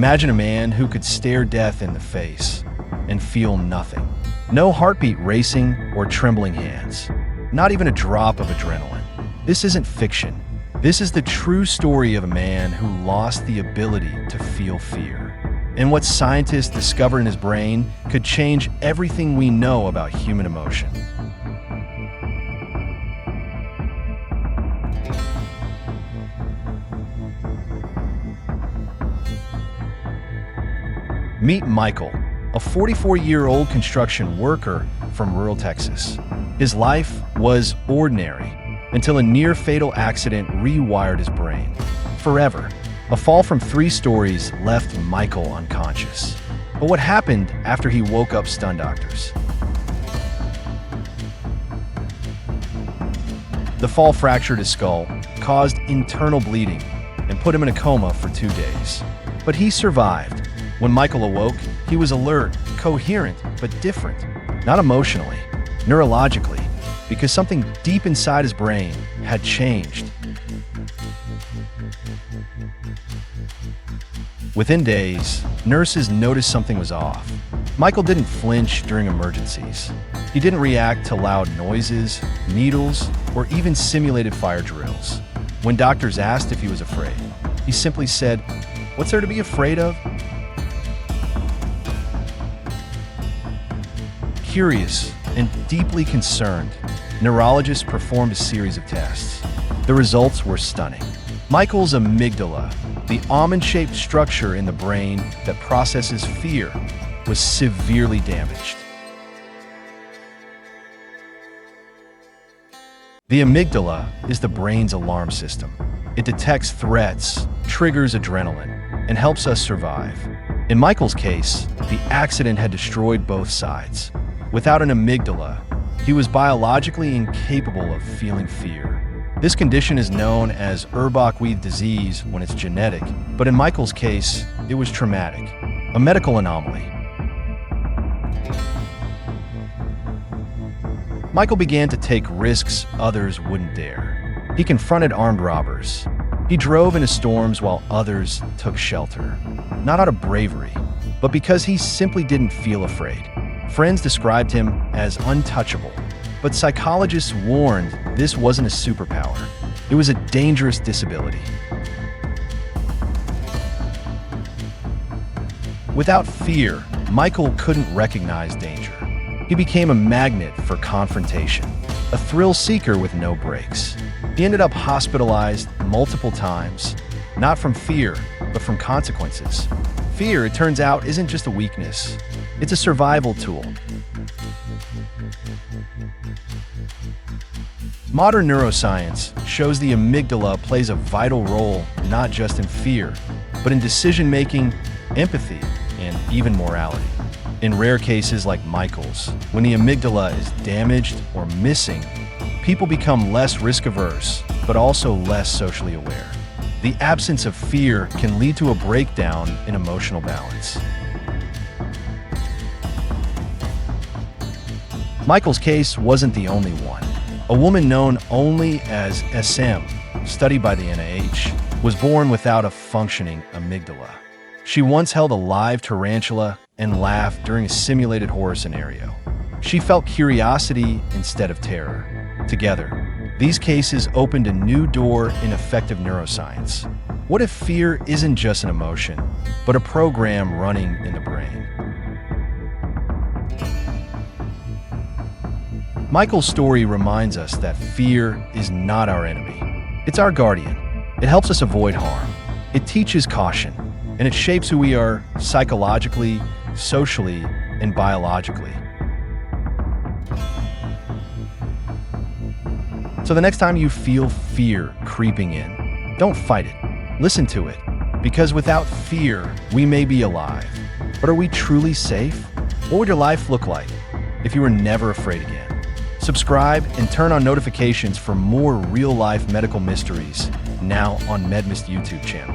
Imagine a man who could stare death in the face and feel nothing. No heartbeat racing or trembling hands. Not even a drop of adrenaline. This isn't fiction. This is the true story of a man who lost the ability to feel fear. And what scientists discovered in his brain could change everything we know about human emotion. Meet Michael, a 44-year-old construction worker from rural Texas. His life was ordinary until a near-fatal accident rewired his brain. Forever, a fall from 3 stories left Michael unconscious. But what happened after he woke up stunned doctors? The fall fractured his skull, caused internal bleeding, and put him in a coma for 2 days. But he survived. When Michael awoke, he was alert, coherent, but different. Not emotionally, neurologically, because something deep inside his brain had changed. Within days, nurses noticed something was off. Michael didn't flinch during emergencies. He didn't react to loud noises, needles, or even simulated fire drills. When doctors asked if he was afraid, he simply said, "What's there to be afraid of?" Curious and deeply concerned, neurologists performed a series of tests. The results were stunning. Michael's amygdala, the almond-shaped structure in the brain that processes fear, was severely damaged. The amygdala is the brain's alarm system. It detects threats, triggers adrenaline, and helps us survive. In Michael's case, the accident had destroyed both sides. Without an amygdala, he was biologically incapable of feeling fear. This condition is known as Urbach-Wiethe disease when it's genetic, but in Michael's case, it was traumatic, a medical anomaly. Michael began to take risks others wouldn't dare. He confronted armed robbers. He drove into storms while others took shelter. Not out of bravery, but because he simply didn't feel afraid. Friends described him as untouchable, but psychologists warned this wasn't a superpower. It was a dangerous disability. Without fear, Michael couldn't recognize danger. He became a magnet for confrontation, a thrill seeker with no brakes. He ended up hospitalized multiple times, not from fear, but from consequences. Fear, it turns out, isn't just a weakness. It's a survival tool. Modern neuroscience shows the amygdala plays a vital role not just in fear, but in decision-making, empathy, and even morality. In rare cases like Michael's, when the amygdala is damaged or missing, people become less risk-averse, but also less socially aware. The absence of fear can lead to a breakdown in emotional balance. Michael's case wasn't the only one. A woman known only as SM, studied by the NIH, was born without a functioning amygdala. She once held a live tarantula and laughed during a simulated horror scenario. She felt curiosity instead of terror. Together, these cases opened a new door in effective neuroscience. What if fear isn't just an emotion, but a program running in the brain? Michael's story reminds us that fear is not our enemy. It's our guardian. It helps us avoid harm. It teaches caution, and it shapes who we are psychologically, socially, and biologically. So the next time you feel fear creeping in, don't fight it. Listen to it. Because without fear, we may be alive. But are we truly safe? What would your life look like if you were never afraid again? Subscribe and turn on notifications for more real-life medical mysteries now on MedMist YouTube channel.